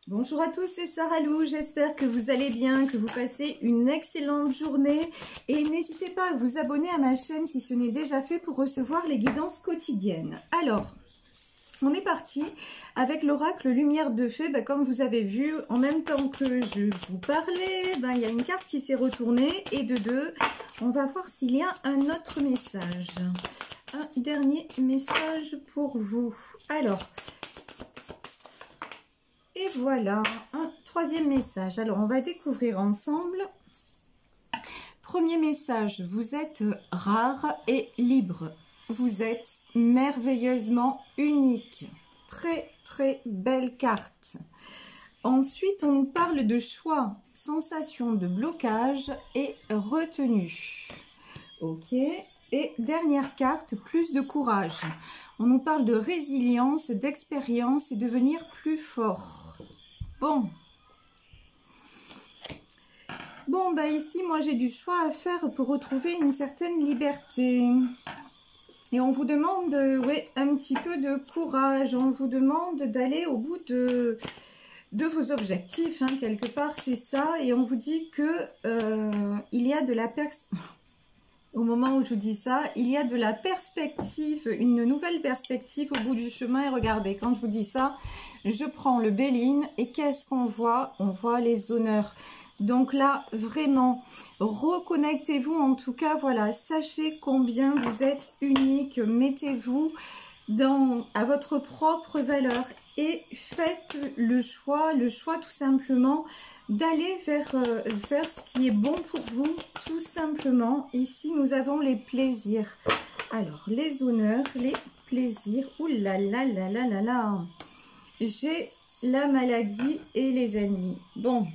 Bonjour à tous, c'est Sarah Lou, j'espère que vous allez bien, que vous passez une excellente journée et n'hésitez pas à vous abonner à ma chaîne si ce n'est déjà fait pour recevoir les guidances quotidiennes. Alors, on est parti avec l'oracle Lumière de Fée. Comme vous avez vu, en même temps que je vous parlais, il y a une carte qui s'est retournée et de deux, on va voir s'il y a un autre message. Un dernier message pour vous. Alors, et voilà, un troisième message. Alors, on va découvrir ensemble. Premier message, vous êtes rare et libre. Vous êtes merveilleusement unique. Très, très belle carte. Ensuite, on nous parle de choix, sensation de blocage et retenue. Ok. Et dernière carte, plus de courage. On nous parle de résilience, d'expérience et devenir plus fort. Bon, ici, moi, j'ai du choix à faire pour retrouver une certaine liberté. Et on vous demande, un petit peu de courage. On vous demande d'aller au bout de vos objectifs. Quelque part, c'est ça. Et on vous dit que il y a de la Au moment où je vous dis ça, il y a de la perspective, une nouvelle perspective au bout du chemin. Et regardez, quand je vous dis ça, je prends le Béline et qu'est-ce qu'on voit? On voit les honneurs. Donc là, vraiment, reconnectez-vous. En tout cas, voilà, sachez combien vous êtes unique. Mettez-vous à votre propre valeur et faites le choix tout simplement d'aller vers ce qui est bon pour vous, tout simplement. Ici, nous avons les plaisirs. Alors, les honneurs, les plaisirs. Ouh là là là là là là. J'ai la maladie et les ennemis. Bon.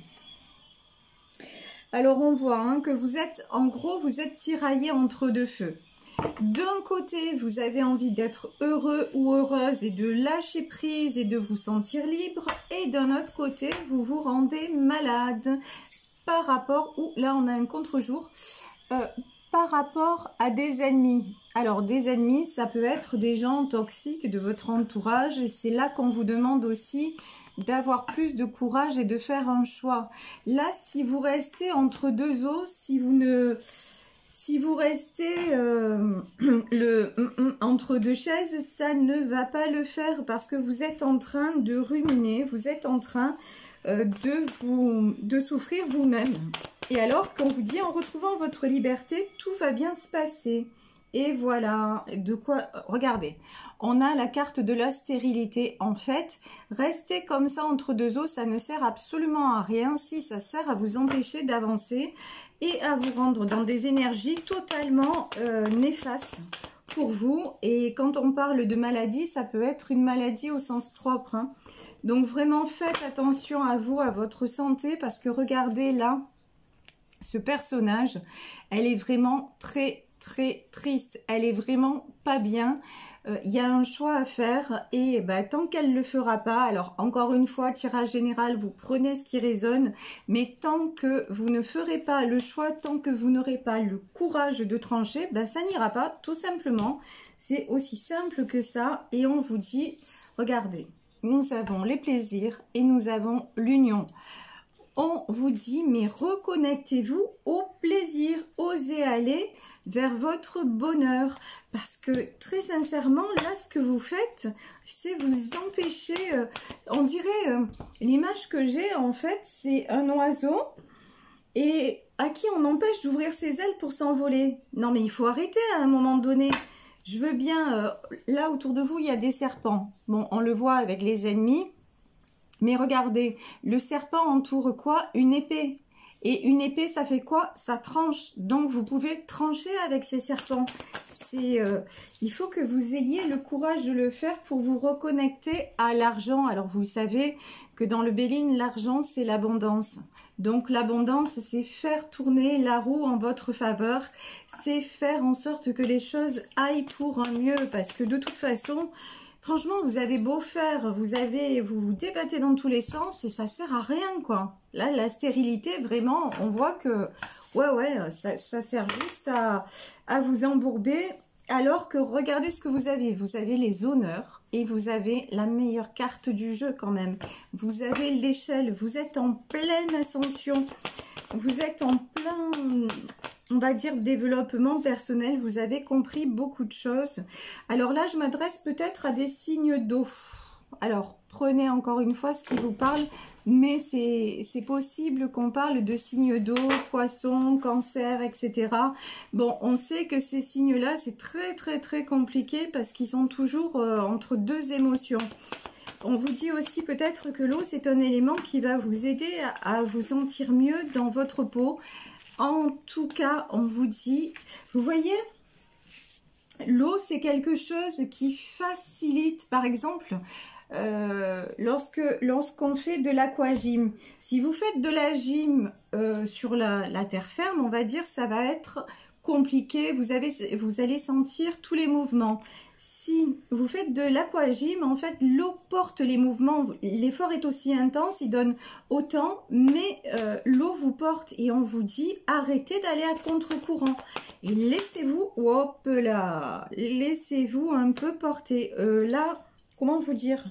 Alors, on voit que vous êtes, en gros, vous êtes tiraillé entre deux feux. D'un côté, vous avez envie d'être heureux ou heureuse et de lâcher prise et de vous sentir libre. Et d'un autre côté, vous vous rendez malade par rapport, là on a un contre-jour, par rapport à des ennemis. Alors des ennemis, ça peut être des gens toxiques de votre entourage. Et c'est là qu'on vous demande aussi d'avoir plus de courage et de faire un choix. Là, si vous restez entre deux eaux, si vous restez entre deux chaises, ça ne va pas le faire parce que vous êtes en train de ruminer, vous êtes en train de souffrir vous-même. Et alors, quand vous dit en retrouvant votre liberté, tout va bien se passer. Et voilà, de quoi, regardez, on a la carte de la stérilité. En fait, rester comme ça entre deux eaux, ça ne sert absolument à rien. Si, ça sert à vous empêcher d'avancer et à vous rendre dans des énergies totalement néfastes pour vous. Et quand on parle de maladie, ça peut être une maladie au sens propre. Donc vraiment, faites attention à vous, à votre santé, parce que regardez là, ce personnage, elle est vraiment très très triste, elle est vraiment pas bien. Il y a un choix à faire et tant qu'elle ne le fera pas, alors encore une fois, tirage général, vous prenez ce qui résonne, mais tant que vous ne ferez pas le choix, tant que vous n'aurez pas le courage de trancher, ça n'ira pas, tout simplement. C'est aussi simple que ça et on vous dit, regardez, nous avons les plaisirs et nous avons l'union. On vous dit, mais reconnectez-vous au plaisir, osez aller vers votre bonheur. Parce que très sincèrement, là, ce que vous faites, c'est vous empêcher, on dirait, l'image que j'ai en fait, c'est un oiseau et à qui on empêche d'ouvrir ses ailes pour s'envoler. Non mais il faut arrêter à un moment donné. Je veux bien, là autour de vous, il y a des serpents. Bon, on le voit avec les ennemis. Mais regardez, le serpent entoure quoi? Une épée. Et une épée, ça fait quoi? Ça tranche. Donc, vous pouvez trancher avec ces serpents. Il faut que vous ayez le courage de le faire pour vous reconnecter à l'argent. Alors, vous savez que dans le Béline, l'argent, c'est l'abondance. Donc, l'abondance, c'est faire tourner la roue en votre faveur. C'est faire en sorte que les choses aillent pour un mieux. Parce que de toute façon... Franchement, vous avez beau faire, vous vous débattez dans tous les sens et ça sert à rien, quoi. Là, la stérilité, vraiment, on voit que, ça sert juste à vous embourber. Alors que regardez ce que vous avez. Vous avez les honneurs, et vous avez la meilleure carte du jeu quand même. Vous avez l'échelle, vous êtes en pleine ascension, vous êtes en plein, on va dire, développement personnel, vous avez compris beaucoup de choses. Alors là, je m'adresse peut-être à des signes d'eau. Alors, prenez encore une fois ce qui vous parle, mais c'est possible qu'on parle de signes d'eau, poissons, cancer, etc. Bon, on sait que ces signes-là, c'est très compliqué parce qu'ils sont toujours entre deux émotions. On vous dit aussi peut-être que l'eau, c'est un élément qui va vous aider à vous sentir mieux dans votre peau. En tout cas, on vous dit, vous voyez, l'eau, c'est quelque chose qui facilite, par exemple, lorsqu'on fait de l'aquagym. Si vous faites de la gym sur la terre ferme, on va dire, ça va être compliqué, vous allez sentir tous les mouvements. Si vous faites de l'aquagym, en fait, l'eau porte les mouvements, l'effort est aussi intense, il donne autant, mais l'eau vous porte et on vous dit arrêtez d'aller à contre-courant et laissez-vous, hop là, laissez-vous un peu porter. Là, comment vous dire?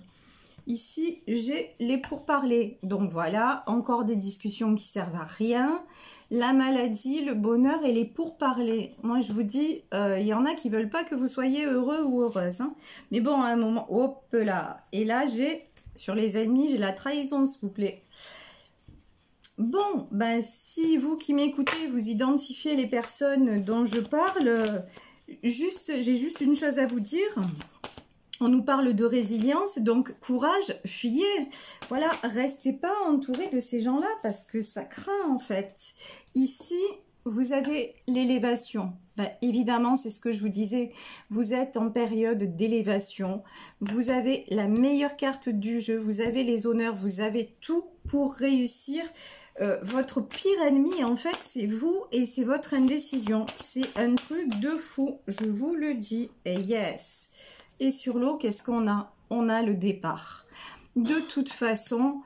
Ici, j'ai les pourparlers. Donc voilà, encore des discussions qui servent à rien. La maladie, le bonheur et les pourparlers. Moi, je vous dis, il y en a qui veulent pas que vous soyez heureux ou heureuse. Hein. Mais bon, à un moment, hop là. Et là, j'ai, sur les ennemis, j'ai la trahison, s'il vous plaît. Bon, ben si vous qui m'écoutez, vous identifiez les personnes dont je parle, j'ai juste une chose à vous dire. On nous parle de résilience, donc courage, fuyez. Voilà, restez pas entouré de ces gens-là parce que ça craint en fait. Ici, vous avez l'élévation. Ben, évidemment, c'est ce que je vous disais. Vous êtes en période d'élévation. Vous avez la meilleure carte du jeu. Vous avez les honneurs. Vous avez tout pour réussir. Votre pire ennemi, en fait, c'est vous et c'est votre indécision. C'est un truc de fou, je vous le dis. Et yes. Et sur l'eau, qu'est-ce qu'on a? On a le départ. De toute façon,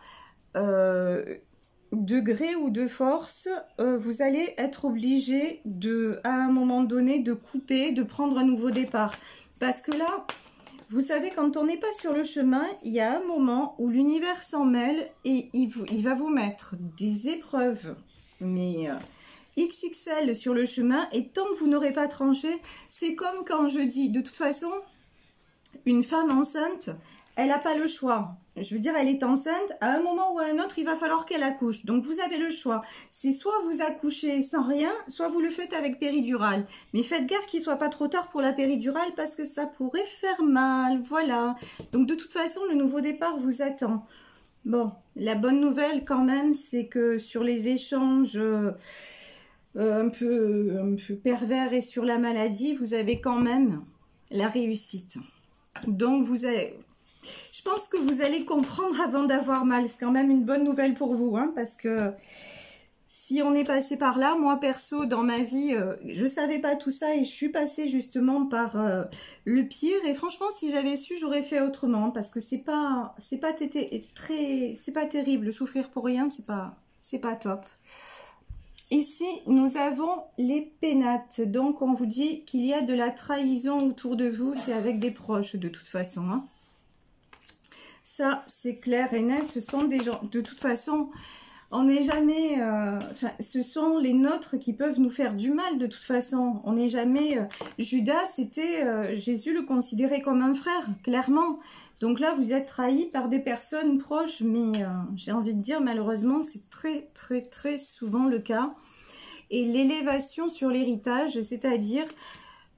de gré ou de force, vous allez être obligé à un moment donné de couper, de prendre un nouveau départ. Parce que là, vous savez, quand on n'est pas sur le chemin, il y a un moment où l'univers s'en mêle et il va vous mettre des épreuves, mais XXL sur le chemin. Et tant que vous n'aurez pas tranché, c'est comme quand je dis, de toute façon, une femme enceinte, elle n'a pas le choix. Je veux dire, elle est enceinte, à un moment ou à un autre, il va falloir qu'elle accouche. Donc, vous avez le choix. C'est soit vous accouchez sans rien, soit vous le faites avec péridurale. Mais faites gaffe qu'il ne soit pas trop tard pour la péridurale parce que ça pourrait faire mal. Voilà. Donc, de toute façon, le nouveau départ vous attend. Bon, la bonne nouvelle quand même, c'est que sur les échanges un peu pervers et sur la maladie, vous avez quand même la réussite. Donc, je pense que vous allez comprendre avant d'avoir mal. C'est quand même une bonne nouvelle pour vous, hein, parce que si on est passé par là, moi perso, dans ma vie, je savais pas tout ça et je suis passée justement par le pire. Et franchement, si j'avais su, j'aurais fait autrement, parce que c'est pas terrible. Souffrir pour rien, c'est pas top. Ici, nous avons les pénates. Donc, on vous dit qu'il y a de la trahison autour de vous. C'est avec des proches, de toute façon. Hein. Ça, c'est clair et net. Ce sont des gens... De toute façon, on n'est jamais... ce sont les nôtres qui peuvent nous faire du mal, de toute façon. On n'est jamais... Judas, c'était... Jésus le considérait comme un frère, clairement. Donc là, vous êtes trahis par des personnes proches, mais j'ai envie de dire, malheureusement, c'est très souvent le cas. Et l'élévation sur l'héritage, c'est-à-dire,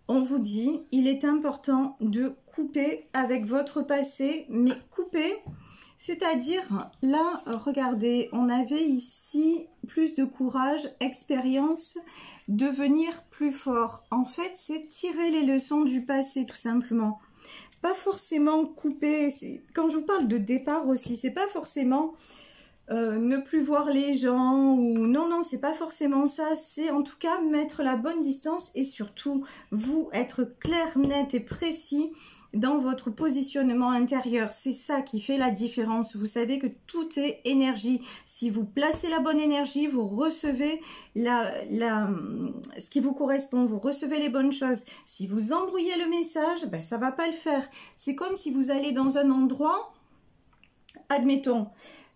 on vous dit, il est important de couper avec votre passé, mais couper, c'est-à-dire, là, regardez, on avait ici plus de courage, expérience, devenir plus fort. En fait, c'est tirer les leçons du passé, tout simplement. Pas forcément couper, quand je vous parle de départ aussi, c'est pas forcément ne plus voir les gens, ou non, non, c'est pas forcément ça, c'est en tout cas mettre la bonne distance et surtout, vous être clair, net et précis dans votre positionnement intérieur. C'est ça qui fait la différence. Vous savez que tout est énergie. Si vous placez la bonne énergie, vous recevez ce qui vous correspond, vous recevez les bonnes choses. Si vous embrouillez le message, ben, ça va pas le faire. C'est comme si vous allez dans un endroit, admettons,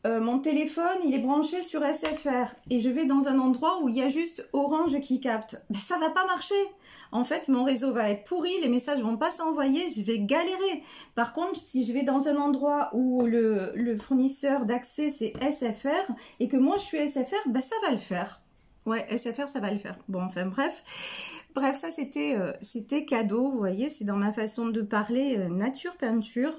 mon téléphone, il est branché sur SFR et je vais dans un endroit où il y a juste Orange qui capte. Ben, ça va pas marcher. En fait, mon réseau va être pourri, les messages vont pas s'envoyer, je vais galérer. Par contre, si je vais dans un endroit où le fournisseur d'accès c'est SFR et que moi je suis SFR, ben, ça va le faire. Ouais, SFR, ça va le faire. Bon, enfin bref. Bref, ça c'était cadeau, vous voyez, c'est dans ma façon de parler nature peinture.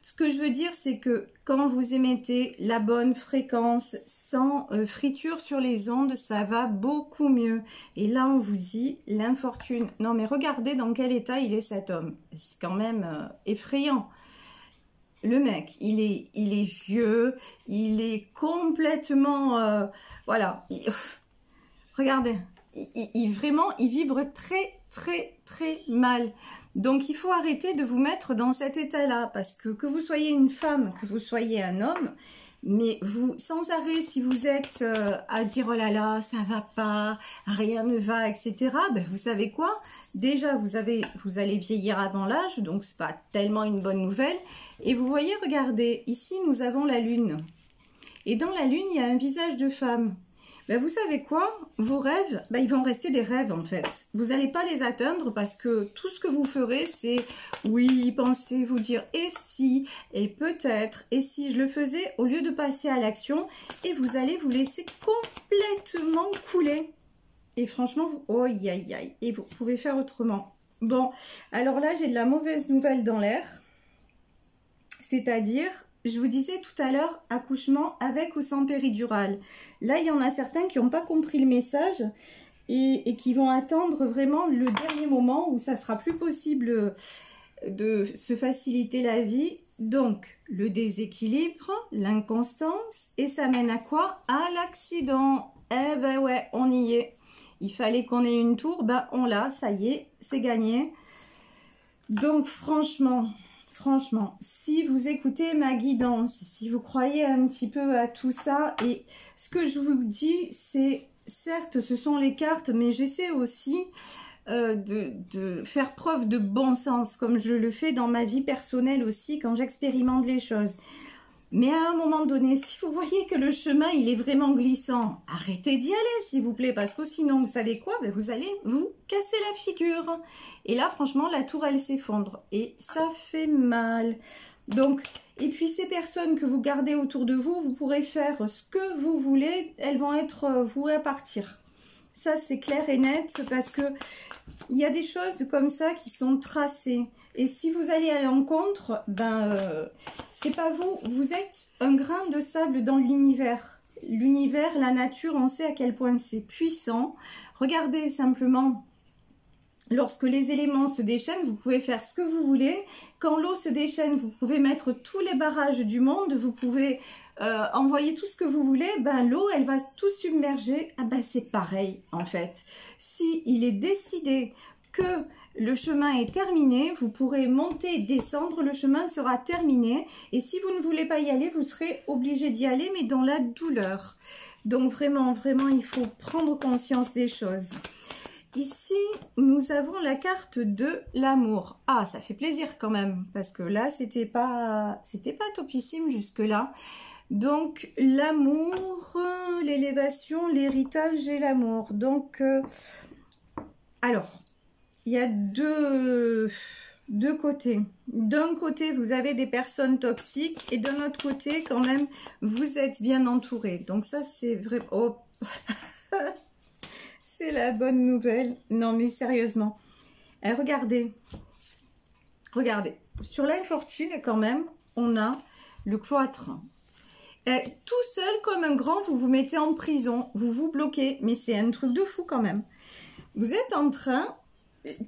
Ce que je veux dire, c'est que quand vous émettez la bonne fréquence sans friture sur les ondes, ça va beaucoup mieux. Et là, on vous dit l'infortune. Non, mais regardez dans quel état il est cet homme. C'est quand même effrayant. Le mec, il est vieux, il est complètement... voilà. Regardez, vraiment, il vibre très, très, très mal. Donc, il faut arrêter de vous mettre dans cet état-là, parce que vous soyez une femme, que vous soyez un homme, mais vous, sans arrêt, si vous êtes à dire « oh là là, ça va pas, rien ne va », etc., ben, vous savez quoi? Déjà, vous allez vieillir avant l'âge, donc c'est pas tellement une bonne nouvelle. Et vous voyez, regardez, ici, nous avons la lune. Et dans la lune, il y a un visage de femme. Ben, vous savez quoi? Vos rêves, ben, ils vont rester des rêves en fait. Vous n'allez pas les atteindre parce que tout ce que vous ferez, c'est oui, penser, vous dire et si, et peut-être, et si je le faisais, au lieu de passer à l'action, et vous allez vous laisser complètement couler. Et franchement, oh aïe aïe aïe, et vous pouvez faire autrement. Bon, alors là, j'ai de la mauvaise nouvelle dans l'air. C'est-à-dire, je vous disais tout à l'heure, accouchement avec ou sans péridurale. Là, il y en a certains qui n'ont pas compris le message et qui vont attendre vraiment le dernier moment où ça sera plus possible de se faciliter la vie. Donc, le déséquilibre, l'inconstance, et ça mène à quoi? À l'accident. Eh ben ouais, on y est. Il fallait qu'on ait une tour, ben on l'a, ça y est, c'est gagné. Donc, franchement, si vous écoutez ma guidance, si vous croyez un petit peu à tout ça, et ce que je vous dis, c'est, certes, ce sont les cartes, mais j'essaie aussi de faire preuve de bon sens, comme je le fais dans ma vie personnelle aussi, quand j'expérimente les choses. Mais à un moment donné, si vous voyez que le chemin, il est vraiment glissant, arrêtez d'y aller, s'il vous plaît, parce que sinon, vous savez quoi? Ben, vous allez vous casser la figure. Et là, franchement, la tour, elle s'effondre. Et ça fait mal. Donc, et puis ces personnes que vous gardez autour de vous, vous pourrez faire ce que vous voulez. Elles vont être vouées à partir. Ça, c'est clair et net, parce que il y a des choses comme ça qui sont tracées. Et si vous allez à l'encontre, ben, c'est pas vous. Vous êtes un grain de sable dans l'univers. L'univers, la nature, on sait à quel point c'est puissant. Regardez simplement, lorsque les éléments se déchaînent, vous pouvez faire ce que vous voulez. Quand l'eau se déchaîne, vous pouvez mettre tous les barrages du monde. Vous pouvez envoyer tout ce que vous voulez. Ben, l'eau, elle va tout submerger. Ah ben, c'est pareil, en fait. Si il est décidé que le chemin est terminé, vous pourrez monter et descendre, le chemin sera terminé. Et si vous ne voulez pas y aller, vous serez obligé d'y aller, mais dans la douleur. Donc vraiment, vraiment, il faut prendre conscience des choses. Ici, nous avons la carte de l'amour. Ah, ça fait plaisir quand même, parce que là, c'était pas topissime jusque-là. Donc, l'amour, l'élévation, l'héritage et l'amour. Donc, alors... il y a deux côtés. D'un côté, vous avez des personnes toxiques et d'un autre côté, quand même, vous êtes bien entouré. Donc ça, c'est vrai. Oh. C'est la bonne nouvelle. Non, mais sérieusement. Regardez. Regardez. Sur l'infortune, quand même, on a le cloître. Tout seul, comme un grand, vous vous mettez en prison. Vous vous bloquez. Mais c'est un truc de fou, quand même. Vous êtes en train...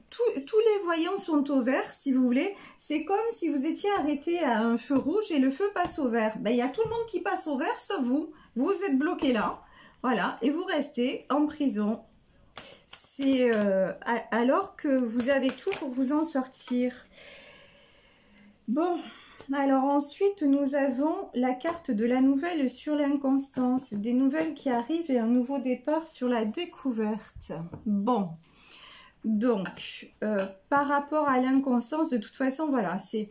tous les voyants sont au vert, si vous voulez. C'est comme si vous étiez arrêté à un feu rouge et le feu passe au vert. Ben, il y a tout le monde qui passe au vert, sauf vous. Vous êtes bloqué là. Voilà, et vous restez en prison. C'est alors que vous avez tout pour vous en sortir. Bon, alors ensuite, nous avons la carte de la nouvelle sur l'inconstance. Des nouvelles qui arrivent et un nouveau départ sur la découverte. Bon, donc, par rapport à l'inconstance, de toute façon, voilà, c'est...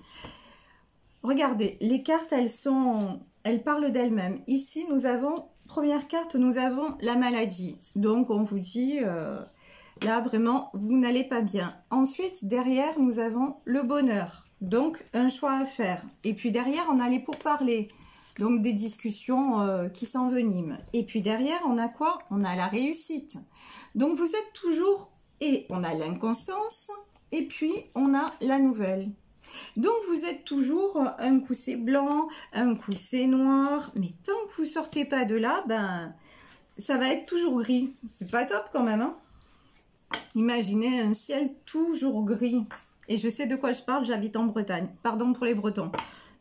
Regardez, les cartes, elles parlent d'elles-mêmes. Ici, nous avons, première carte, nous avons la maladie. Donc, on vous dit... Là, vraiment, vous n'allez pas bien. Ensuite, derrière, nous avons le bonheur. Donc, un choix à faire. Et puis derrière, on a les pourparlers. Donc, des discussions qui s'enveniment. Et puis derrière, on a quoi? On a la réussite. Donc, vous êtes toujours... Et on a l'inconstance. Et puis, on a la nouvelle. Donc, vous êtes toujours un coup c'est blanc, un coup c'est noir. Mais tant que vous sortez pas de là, ben, ça va être toujours gris. C'est pas top quand même, hein? Imaginez un ciel toujours gris. Et je sais de quoi je parle, j'habite en Bretagne. Pardon pour les Bretons.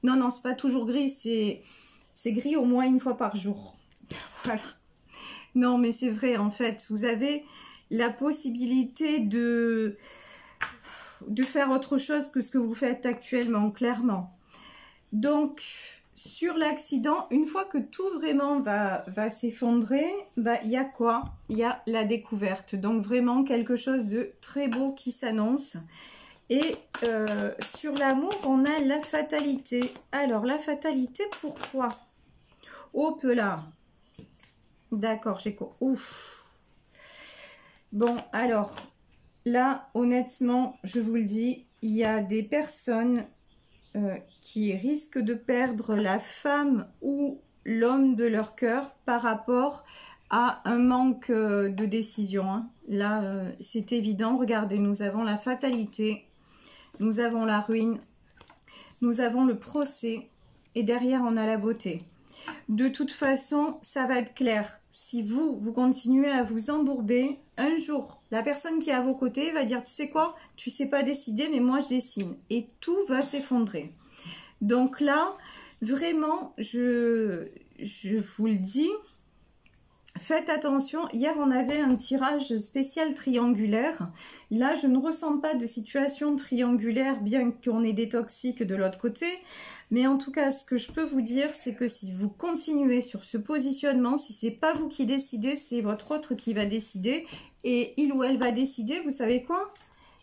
Non, non, c'est pas toujours gris, c'est gris au moins une fois par jour. Voilà. Non, mais c'est vrai, en fait. Vous avez la possibilité de faire autre chose que ce que vous faites actuellement, clairement. Donc... Sur l'accident, une fois que tout vraiment va s'effondrer, bah, il y a quoi? Il y a la découverte. Donc vraiment quelque chose de très beau qui s'annonce. Et sur l'amour, on a la fatalité. Alors la fatalité, pourquoi? Hop là. D'accord, j'ai quoi? Ouf. Bon, alors là, honnêtement, je vous le dis, il y a des personnes... qui risquent de perdre la femme ou l'homme de leur cœur par rapport à un manque de décision. Hein. Là, c'est évident. Regardez, nous avons la fatalité, nous avons la ruine, nous avons le procès et derrière, on a la beauté. De toute façon, ça va être clair. Si vous continuez à vous embourber, un jour, la personne qui est à vos côtés va dire, tu sais quoi, tu sais pas décider, mais moi je décide. Et tout va s'effondrer. Donc là, vraiment, je vous le dis, faites attention. Hier, on avait un tirage spécial triangulaire. Là, je ne ressens pas de situation triangulaire, bien qu'on ait des toxiques de l'autre côté. Mais en tout cas, ce que je peux vous dire, c'est que si vous continuez sur ce positionnement, si c'est pas vous qui décidez, c'est votre autre qui va décider. Et il ou elle va décider, vous savez quoi?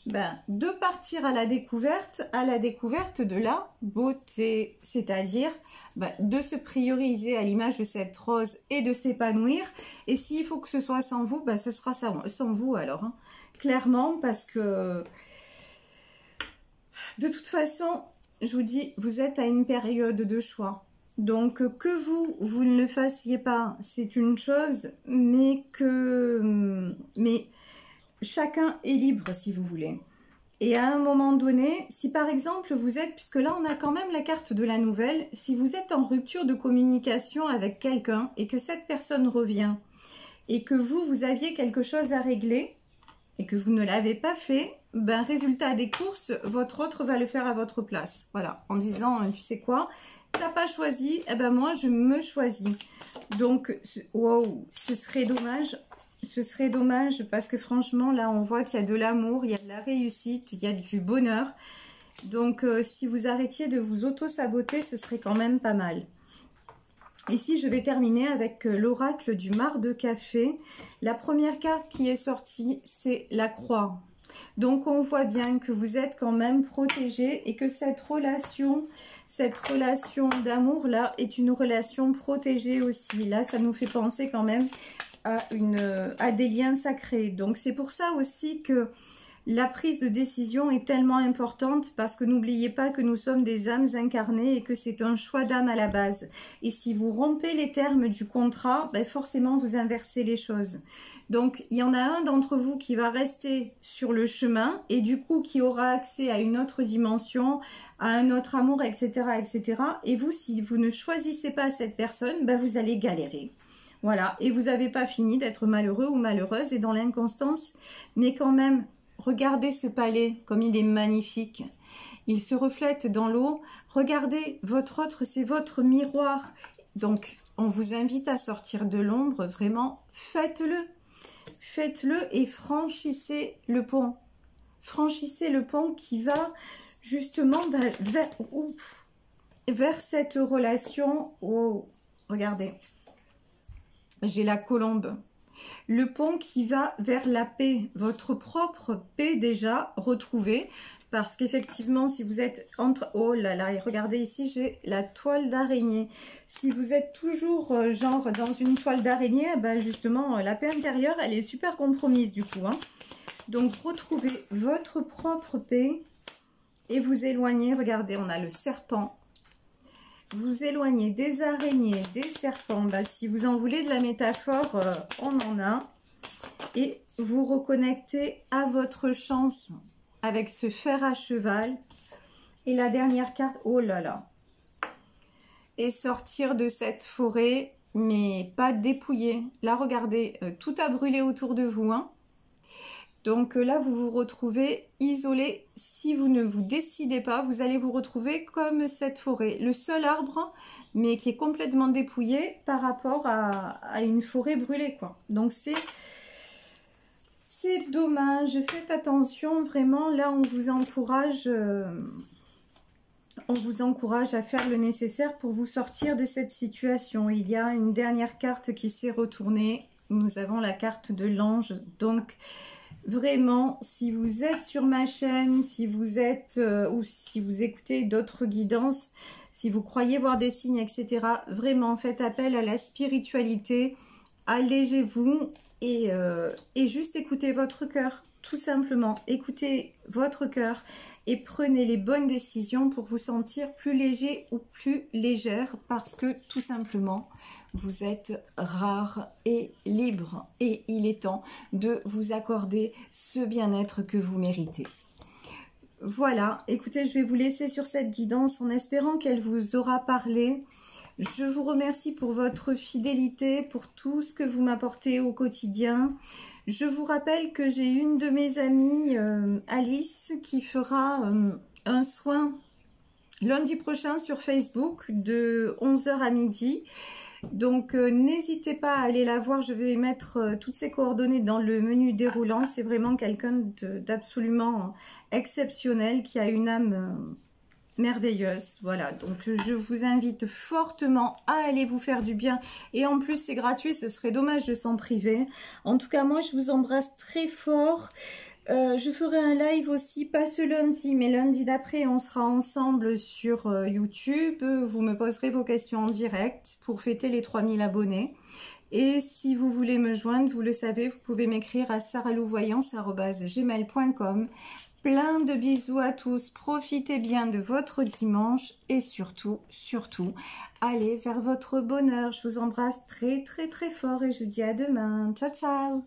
Ben, de partir à la découverte de la beauté. C'est-à-dire de se prioriser à l'image de cette rose et de s'épanouir. Et s'il faut que ce soit sans vous, ben, ce sera sans vous alors. Hein. Clairement, parce que de toute façon... Je vous dis, vous êtes à une période de choix. Donc, que vous ne le fassiez pas, c'est une chose, mais chacun est libre, si vous voulez. Et à un moment donné, si par exemple, vous êtes, puisque là, on a quand même la carte de la nouvelle, si vous êtes en rupture de communication avec quelqu'un et que cette personne revient et que vous aviez quelque chose à régler et que vous ne l'avez pas fait, ben, résultat des courses, votre autre va le faire à votre place. Voilà, en disant, tu sais quoi, tu n'as pas choisi, eh ben moi, je me choisis. Donc, wow, ce serait dommage. Ce serait dommage parce que franchement, là, on voit qu'il y a de l'amour, il y a de la réussite, il y a du bonheur. Donc, si vous arrêtiez de vous auto-saboter, ce serait quand même pas mal. Ici, je vais terminer avec l'oracle du marc de café. La première carte qui est sortie, c'est la croix. Donc, on voit bien que vous êtes quand même protégé et que cette relation d'amour-là est une relation protégée aussi. Là, ça nous fait penser quand même à des liens sacrés. Donc, c'est pour ça aussi que la prise de décision est tellement importante parce que n'oubliez pas que nous sommes des âmes incarnées et que c'est un choix d'âme à la base. Et si vous rompez les termes du contrat, ben forcément, vous inversez les choses. Donc, il y en a un d'entre vous qui va rester sur le chemin et du coup, qui aura accès à une autre dimension, à un autre amour, etc., etc. Et vous, si vous ne choisissez pas cette personne, ben vous allez galérer. Voilà. Et vous n'avez pas fini d'être malheureux ou malheureuse et dans l'inconstance. Mais quand même, Regardez ce palais, comme il est magnifique. Il se reflète dans l'eau. Regardez, votre autre, c'est votre miroir. Donc, on vous invite à sortir de l'ombre. Vraiment, faites-le. Faites-le et franchissez le pont. Franchissez le pont qui va justement vers cette relation. Oh, regardez, j'ai la colombe. Le pont qui va vers la paix, votre propre paix déjà retrouvée. Parce qu'effectivement, si vous êtes entre... Oh là là, et regardez ici, j'ai la toile d'araignée. Si vous êtes toujours genre dans une toile d'araignée, ben justement, la paix intérieure, elle est super compromise du coup. Hein. Donc, retrouvez votre propre paix et vous éloignez. Regardez, on a le serpent. Vous éloignez des araignées, des serpents. Ben, si vous en voulez de la métaphore, on en a. Et vous reconnectez à votre chance. Avec ce fer à cheval. Et la dernière carte, oh là là. Et sortir de cette forêt, mais pas dépouillé. Là, regardez, tout a brûlé autour de vous. Hein. Donc là, vous vous retrouvez isolé. Si vous ne vous décidez pas, vous allez vous retrouver comme cette forêt. Le seul arbre, mais qui est complètement dépouillé par rapport à une forêt brûlée, quoi. Donc c'est dommage, faites attention, vraiment, là on vous encourage à faire le nécessaire pour vous sortir de cette situation. Il y a une dernière carte qui s'est retournée, nous avons la carte de l'ange, donc vraiment, si vous êtes sur ma chaîne, si vous êtes, ou si vous écoutez d'autres guidances, si vous croyez voir des signes, etc., vraiment faites appel à la spiritualité, allégez-vous. Et juste écoutez votre cœur, tout simplement. Écoutez votre cœur et prenez les bonnes décisions pour vous sentir plus léger ou plus légère parce que tout simplement, vous êtes rare et libre. Et il est temps de vous accorder ce bien-être que vous méritez. Voilà, écoutez, je vais vous laisser sur cette guidance en espérant qu'elle vous aura parlé. Je vous remercie pour votre fidélité, pour tout ce que vous m'apportez au quotidien. Je vous rappelle que j'ai une de mes amies, Alice, qui fera un soin lundi prochain sur Facebook de 11 h à midi. Donc n'hésitez pas à aller la voir, je vais mettre toutes ses coordonnées dans le menu déroulant. C'est vraiment quelqu'un d'absolument exceptionnel qui a une âme... merveilleuse, voilà, donc je vous invite fortement à aller vous faire du bien et en plus c'est gratuit, ce serait dommage de s'en priver. En tout cas moi je vous embrasse très fort. Je ferai un live aussi, pas ce lundi mais lundi d'après, on sera ensemble sur YouTube, vous me poserez vos questions en direct pour fêter les 3000 abonnés. Et si vous voulez me joindre, vous le savez, vous pouvez m'écrire à saralouvoyance@gmail.com. Plein de bisous à tous, profitez bien de votre dimanche et surtout, allez vers votre bonheur. Je vous embrasse très très très fort et je vous dis à demain. Ciao ciao.